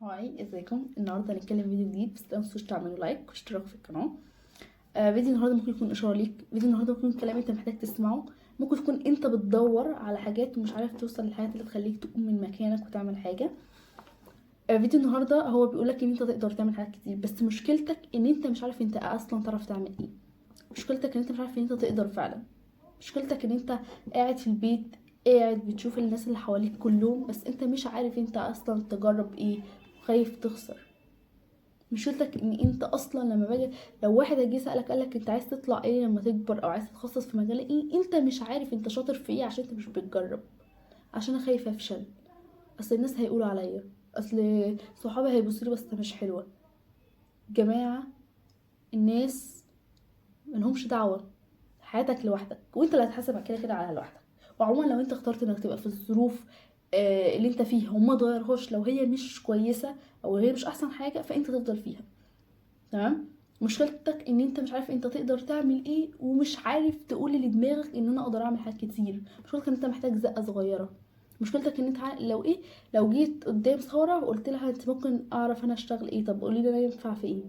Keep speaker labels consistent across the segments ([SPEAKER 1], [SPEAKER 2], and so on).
[SPEAKER 1] هاي، ازيكم؟ النهارده هنتكلم فيديو جديد، بس لا تنسوش تعملوا لايك واشتراك في القناه. فيديو النهارده ممكن يكون اشاره ليك، فيديو النهارده ممكن يكون كلام انت محتاج تسمعه، ممكن تكون انت بتدور على حاجات ومش عارف توصل للحاجات اللي تخليك تقوم من مكانك وتعمل حاجه. فيديو النهارده هو بيقولك ان انت تقدر تعمل حاجات كتير، بس مشكلتك ان انت مش عارف انت اصلا تعرف تعمل ايه. مشكلتك ان انت مش عارف ان انت تقدر فعلا. مشكلتك ان انت قاعد في البيت، قاعد بتشوف الناس اللي حواليك كلهم، بس انت مش عارف انت اصلا تجرب ايه، خايف تخسر. مشكلتك ان انت اصلا لما باجي، لو واحد جه سألك قالك انت عايز تطلع ايه لما تكبر او عايز تتخصص في مجال ايه، انت مش عارف انت شاطر في ايه عشان انت مش بتجرب. عشان انا خايفه افشل، اصل الناس هيقولوا عليا، اصل صحابي هيبصوا لي بس مش حلوه. جماعه، الناس ملهمش دعوه، حياتك لوحدك وانت اللي هتحاسب كده كده على لوحدك. وعموما لو انت اخترت انك تبقى في الظروف اللي انت فيها وما تغيرهاش، لو هي مش كويسه او هي مش احسن حاجه، فانت تفضل فيها. تمام. مشكلتك ان انت مش عارف انت تقدر تعمل ايه، ومش عارف تقول لدماغك ان انا اقدر اعمل حاجات كتير. مشكلتك ان انت محتاج زقه صغيره. مشكلتك ان انت لو ايه، لو جيت قدام ساره وقلت لها انت ممكن اعرف انا اشتغل ايه، طب قولي لي انا ينفع في ايه.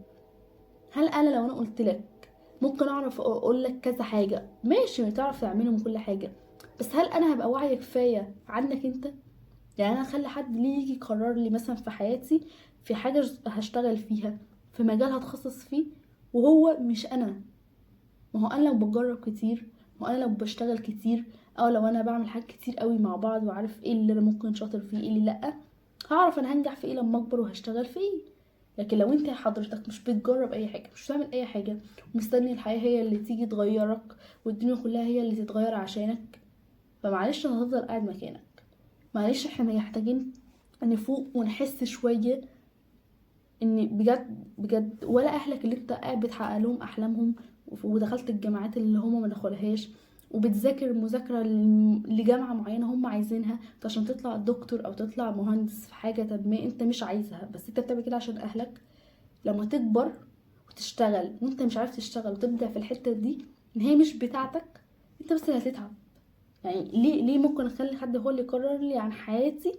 [SPEAKER 1] هل انا لو انا قلت لك ممكن اعرف اقول لك كذا حاجه، ماشي تعرف تعملهم كل حاجه، بس هل انا هبقى واعيه كفايه عنك انت؟ يعني انا اخلي حد ليه يجي يقرر لي مثلا في حياتي، في حاجه هشتغل فيها، في مجال هتخصص فيه، وهو مش انا؟ ما هو انا لو بجرب كتير، ما انا لو بشتغل كتير، او لو انا بعمل حاجات كتير قوي مع بعض وعارف ايه اللي انا ممكن شاطر فيه ايه اللي لا، هعرف انا هنجح في ايه لما اكبر وهشتغل في ايه. لكن لو انت حضرتك مش بتجرب اي حاجه، مش بتعمل اي حاجه، ومستني الحياه هي اللي تيجي تغيرك والدنيا كلها هي اللي تتغير عشانك، فمعلش هتفضل قاعد مكانك. معلش احنا محتاجين نفوق ونحس شويه ان بجد بجد، ولا اهلك اللي انت قاعد بتحقق لهم احلامهم ودخلت الجامعات اللي هم ما دخلهاش، وبتذاكر مذاكره لجامعه معينه هم عايزينها عشان تطلع دكتور او تطلع مهندس في حاجه، طب ما انت مش عايزها بس انت بتعمل كده عشان اهلك. لما تكبر وتشتغل وانت مش عارف تشتغل وتبدع في الحته دي ان هي مش بتاعتك، انت بس اللي هتتعب. يعني ليه ممكن اخلي حد هو اللي يقرر لي عن حياتي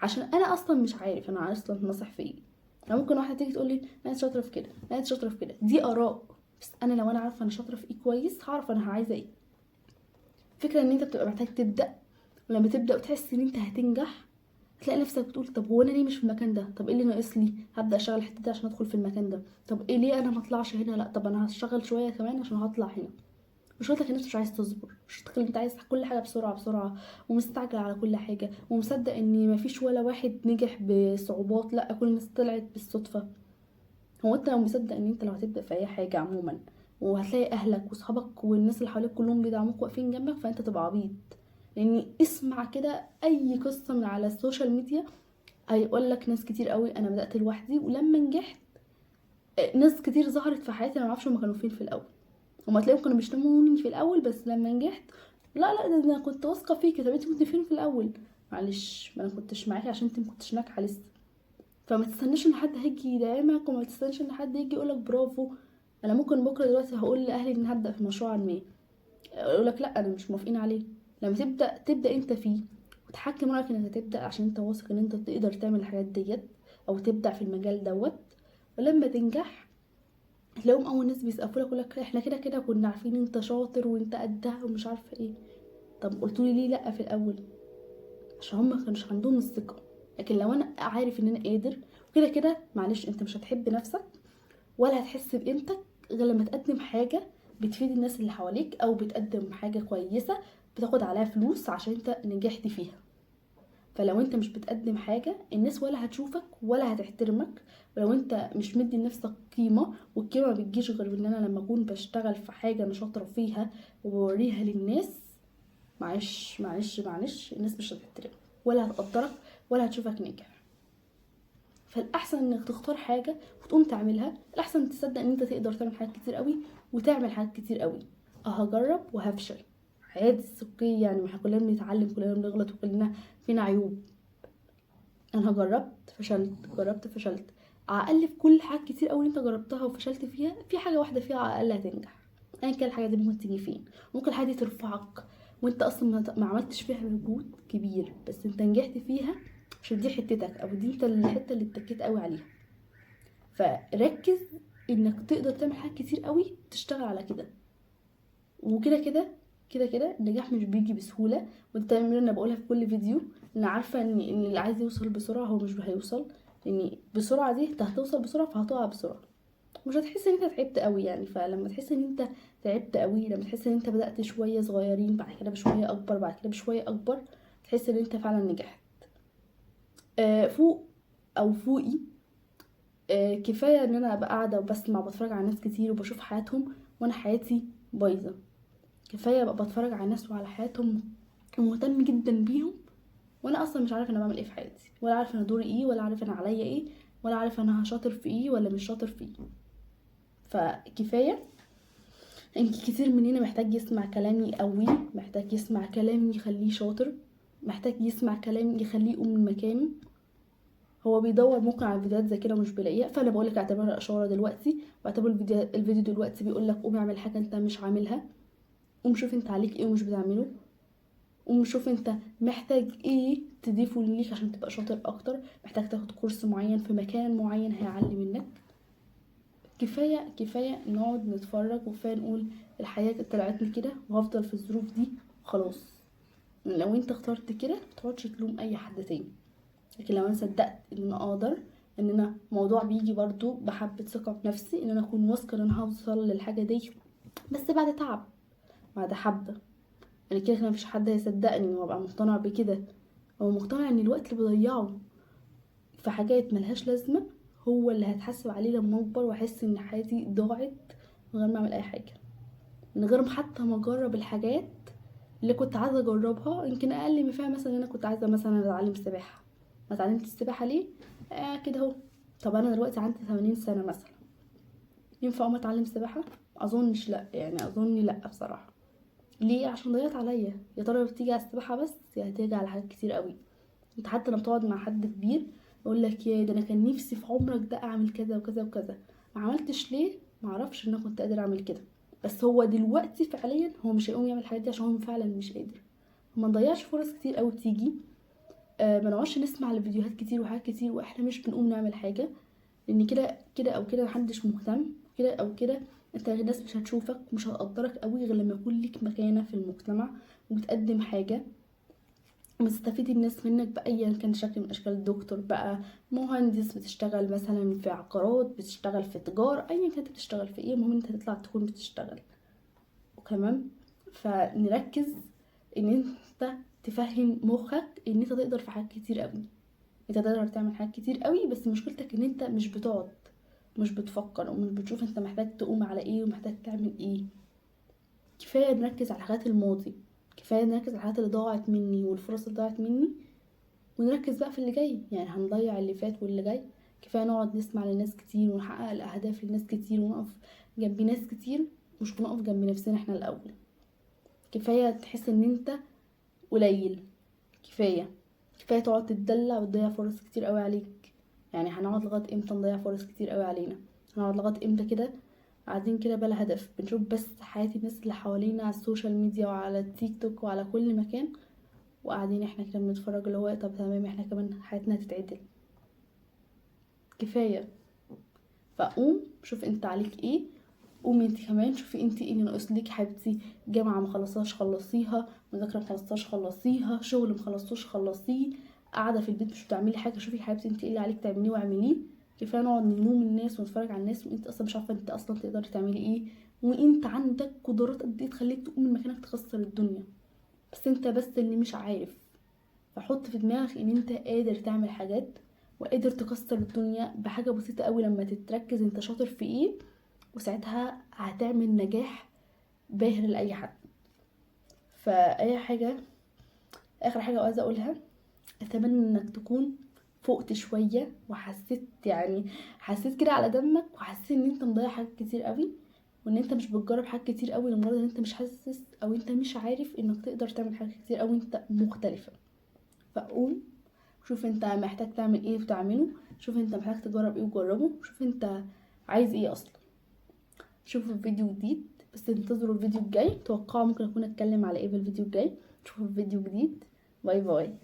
[SPEAKER 1] عشان انا اصلا مش عارف انا اصلا ناصح في ايه؟ يعني ممكن واحده تيجي تقول لي انا شاطره في كده، انا شاطره في كده، دي اراء، بس انا لو انا عارفه انا شاطره في ايه كويس هعرف انا عايزه ايه. فكره ان انت بتبقى محتاج تبدا، ولما تبدا وتحس ان انت هتنجح، هتلاقي نفسك بتقول طب هو انا ليه مش في المكان ده، طب ايه اللي ناقص لي، هبدا اشتغل الحته دي عشان ادخل في المكان ده، طب ايه ليه انا ما اطلعش هنا، لا طب انا هشتغل شويه كمان عشان هطلع هنا. مشكلتك ان انت مش عايز تصبر، مشكلتك ان انت عايز كل حاجه بسرعه بسرعه، ومستعجل على كل حاجه، ومصدق ان مفيش ولا واحد نجح بصعوبات، لا كل الناس طلعت بالصدفه. هو انت لو مصدق ان انت لو هتبدا في اي حاجه عموما وهتلاقي اهلك واصحابك والناس اللي حواليك كلهم بيدعموك واقفين جنبك، فانت تبقى عبيط. لان اسمع كده اي قصه من على السوشيال ميديا، هيقول لك ناس كتير قوي انا بدات لوحدي ولما نجحت، ناس كتير ظهرت في حياتي انا معرفش هما كانوا فين في الاول. هما تلاقيهم كانوا بيشتموني في الاول، بس لما نجحت، لا ده انا كنت واثقه فيكي، طب انت كنت فين في الاول؟ معلش ما انا كنتش معاكي عشان انت ما كنتش ناجحه لسه. فما تستناش ان حد هيجي يدعمك، وما تستناش ان حد يجي يقولك برافو. انا ممكن بكره دلوقتي هقول لاهلي ان هبدا في مشروع ما، يقولك لا انا مش موافقين عليه. لما تبدا انت فيه، وتحكم رايك انك هتبدا عشان انت واثق ان انت تقدر تعمل الحاجات ديت، او تبدع في المجال دوت، ولما تنجح تلاقيهم اول ناس بيسقفوا لك، يقولك احنا كده كده كنا عارفين انت شاطر وانت قدها ومش عارفه ايه. طب قلتولي ليه لا في الاول؟ عشان هم كانش عندهم الثقه. لكن لو انا عارف ان انا قادر، وكده كده معلش انت مش هتحب نفسك ولا هتحس بقيمتك غير لما تقدم حاجه بتفيد الناس اللي حواليك، او بتقدم حاجه كويسه بتاخد عليها فلوس عشان انت نجحت فيها. فلو انت مش بتقدم حاجة، الناس ولا هتشوفك ولا هتحترمك. ولو انت مش مدي لنفسك قيمة، والقيمة ما بتجيش غير ان انا لما اكون بشتغل في حاجة انا شاطرة فيها وبوريها للناس، معلش الناس مش هتحترمك ولا هتقدرك ولا هتشوفك ناجح. فالاحسن انك تختار حاجة وتقوم تعملها، الاحسن تصدق ان انت تقدر تعمل حاجات كتير قوي وتعمل حاجات كتير قوي. هجرب وهفشل، عادي، اوكي، يعني ما احنا كلنا بنتعلم، كلنا بنغلط، وكلنا فينا عيوب. انا جربت فشلت، جربت فشلت، على الاقل في كل حاجات كتير قوي انت جربتها وفشلت فيها، في حاجه واحده فيها على الاقل هتنجح. ايا كان الحاجه دي ممكن تيجي فين، ممكن الحاجه دي ترفعك وانت اصلا ما عملتش فيها مجهود كبير، بس انت نجحت فيها عشان دي حتتك، او دي انت الحته اللي اتكيت قوي عليها. فركز انك تقدر تعمل حاجات كتير قوي، تشتغل على كده. وكده كده كده كده النجاح مش بيجي بسهوله، وانت اللي انا بقولها في كل فيديو. انا عارفه ان اللي عايز يوصل بسرعه هو مش هيوصل، لان بسرعه دي انت هتوصل بسرعه فهتقع بسرعه، مش هتحس ان انت تعبت قوي يعني. فلما تحس ان انت تعبت قوي، لما تحس ان انت بدأت شويه صغيرين، بعد كده بشويه اكبر، بعد كده بشويه اكبر، تحس ان انت فعلا نجحت. فوق او فوقي. كفايه ان انا ابقى قاعده وبسمع وبتفرج على ناس كتير وبشوف حياتهم وانا حياتي بايظه. كفايه ابقى بتفرج على ناس وعلى حياتهم ومهتم جدا بيهم، وانا اصلا مش عارفه انا بعمل ايه في حياتي، ولا عارفه انا دوري ايه، ولا عارفه انا عليا ايه، ولا عارفه انا شاطر في ايه ولا مش شاطر في ايه. فكفايه. انت كتير مننا محتاج يسمع كلام يقويه، محتاج يسمع كلام يخليه شاطر، محتاج يسمع كلام يخليه يقوم من مكانه. هو بيدور ممكن على فيديوهات زي كده ومش بيلاقيها، فانا بقولك اعتبرها اشاره دلوقتي، واعتبر الفيديو دلوقتي بيقولك قوم اعمل حاجه انت مش عاملها. قوم شوف انت عليك ايه ومش بتعمله، قوم شوف انت محتاج ايه تضيفه ليك عشان تبقى شاطر اكتر. محتاج تاخد كورس معين في مكان معين هيعلي منك. كفايه كفايه نقعد نتفرج وكفايه نقول الحياه طلعتني كده وهفضل في الظروف دي خلاص. لو انت اخترت كده متقعدش تلوم اي حد تاني. لكن لو انا صدقت ان انا اقدر، ان انا موضوع بيجي برضو بحبه ثقه بنفسي، ان انا اكون واثقه ان انا هوصل للحاجه دي، بس بعد تعب، بعد حبه. يعني كده كده مفيش حد هيصدقني وابقى مقتنع بكده، او مقتنع ان الوقت اللي بضيعه في حاجات ملهاش لازمه هو اللي هتحسب عليه لما اكبر واحس ان حياتي ضاعت من غير ما اعمل اي حاجه، من غير حتى ما اجرب الحاجات اللي كنت عايزه اجربها. يمكن اقل مثال مثلا ان انا كنت عايزه مثلا اتعلم سباحه، ما اتعلمت السباحه ليه؟ كده اهو. طب انا دلوقتي عندي 80 سنه مثلا، ينفع اقوم اتعلم سباحه؟ اظنش لا، يعني اظني لا بصراحه. ليه؟ عشان ضيعت عليا. يا ترى بتيجي على السباحه بس؟ يعني هتيجي على حاجات كتير قوي. انت حتى لما بتقعد مع حد كبير يقول لك يا ده انا كان نفسي في عمرك ده اعمل كذا وكذا وكذا، ما عملتش ليه؟ ما اعرفش ان انا كنت قادر اعمل كده، بس هو دلوقتي فعليا هو مش هيقوم يعمل الحاجات دي عشان هو فعلا مش قادر. ما نضيعش فرص كتير قوي تيجي. ما نقعدش نسمع لفيديوهات كتير وحاجات كتير واحنا مش بنقوم نعمل حاجه، لان كده كده او كده محدش مهتم. كده او كده انت الناس مش هتشوفك ومش هتقدرك قوي غير لما يكون ليك مكانه في المجتمع وبتقدم حاجه وبتستفيد الناس منك بايا كان شكل من اشكال. دكتور بقى، مهندس، بتشتغل مثلا في عقارات، بتشتغل في تجارة، ايا كانت بتشتغل في ايه، المهم انت تطلع تكون بتشتغل. وكمان فنركز ان انت تفهم مخك ان انت تقدر في حاجات كتير قوي، انت تقدر تعمل حاجات كتير قوي، بس مشكلتك ان انت مش بتقعد، مش بتفكر ومش بتشوف انت محتاج تقوم على ايه ومحتاج تعمل ايه. كفايه نركز على حاجات الماضي، كفايه نركز على الحاجات اللي ضاعت مني والفرص اللي ضاعت مني، ونركز بقى في اللي جاي. يعني هنضيع اللي فات واللي جاي؟ كفايه نقعد نسمع لناس كتير ونحقق الاهداف لناس كتير ونقف جنب ناس كتير، مش بنقف جنب نفسنا احنا الاول. كفايه تحس ان انت قليل. كفايه كفايه تقعد تتدلع وتضيع فرص كتير قوي عليك. يعني هنقعد لغايه امتى نضيع فرص كتير قوي علينا؟ هنقعد لغايه امتى كده قاعدين كده بلا هدف، بنشوف بس حياة الناس اللي حوالينا على السوشيال ميديا وعلى التيك توك وعلى كل مكان، وقاعدين احنا كده بنتفرج اللي هو طب تمام احنا كمان حياتنا هتتعدل؟ كفايه. فقوم شوف انت عليك ايه، قومي انت كمان شوفي انت ايه اللي ناقص ليك حبيبتي. جامعه مخلصاش خلصيها، مذاكره مخلصتاش خلصيها، شغل مخلصتوش خلصيه، قاعده في البيت مش بتعملي حاجه، شوفي حبيبتي انت ايه اللي عليك تعمليه واعمليه. كفايه نقعد نلوم الناس ونتفرج على الناس وانت اصلا مش عارفه انت اصلا تقدري تعملي ايه، وانت عندك قدرات قد ايه تخليك تقوم من مكانك تكسر الدنيا، بس انت بس اللي مش عارف. فحط في دماغك ان انت قادر تعمل حاجات وقادر تكسر الدنيا بحاجه بسيطه قوي لما تتركز انت شاطر في ايه، وساعتها هتعمل نجاح باهر لاي حد. فاي حاجه، اخر حاجه عايزه اقولها، اتمنى انك تكون فقت شويه وحسيت، يعني حسيت كده على دمك وحسيت ان انت مضيع حاجات كتير قوي، وان انت مش بتجرب حاجات كتير قوي لمجرد ان انت مش حاسس او انت مش عارف انك تقدر تعمل حاجات كتير قوي انت مختلفه. فقوم شوف انت محتاج تعمل ايه وتعمله، شوف انت محتاج تجرب ايه وجربه، شوف انت عايز ايه اصلا. شوفوا فيديو جديد، بس انتظروا الفيديو الجاي، توقعوا ممكن اكون اتكلم على ايه في الفيديو الجاي. شوفوا فيديو جديد. باي باي.